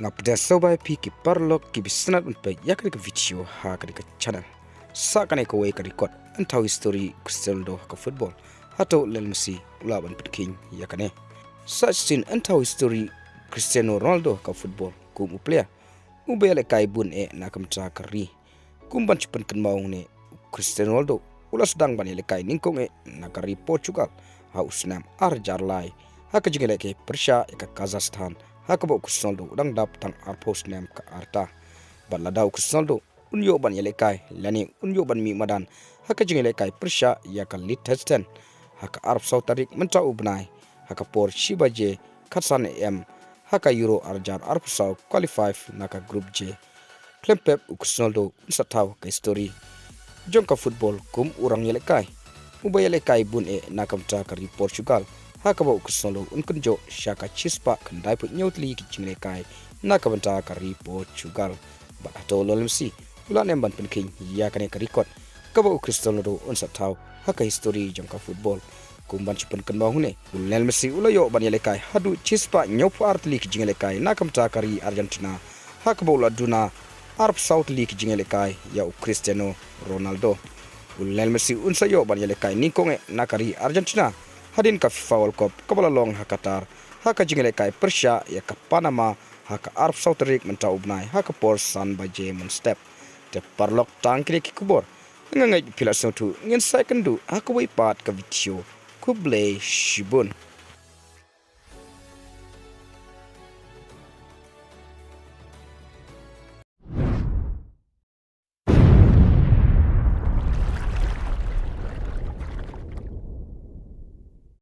ngapda sobai pi ki parlok ki bisnat unpe yakri ka video ha ka channel sa kane ko way ka record antau history Cristiano ka football hato Lionel Messi ulaban pynkhein yakane such sin antau history Cristiano Ronaldo ka football kum player ubele kai bun na kamta kari kumban chupan kan maung ne Cristiano Ronaldo ulas dang ban ele kai ningkong na kari Portugal ha usnam arjar lai haka jingele ke Persia ka Kazakhstan haka bo Cristiano udang dap tang arpos nem ka arta balada Cristiano unyo ban ele kai lani unyo ban mi madan haka jingele kai Persia ya ka Liechtenstein haka Arab Sautarik menta ubnai haka por shibaje katsan haka Euro arjar Arab Sau qualify naka group J klempep Cristiano satau ka story jongka football kum urang yele kai ubay yele kai bun nakamta kari Portugal haka ba Cristiano unkunjo shaka chispa kandai pu nyotli ki jingle kai nakamta kari Portugal ba to Lionel Messi ulan emban pynkhein ya kane ka record ka ba Cristiano unsatau haka history jongka football kumban chupan kan bahune Lionel Messi ulayo ban yele kai hadu chispa nyopu artli ki jingle kai nakamta kari Argentina haka ba uladuna Arab South League jingele kai ya Cristiano Ronaldo Lionel Messi unsayo ban yele kai ningkonge nakari Argentina hadin ka FIFA World Cup kabala long hakatar haka jingele kai Persia ya ka Panama haka Arab South League menta ubnai haka por San baje mon step te parlok tangkri ki kubor ngangai pilason tu ngin second du haka wi pat ka video kuble shibun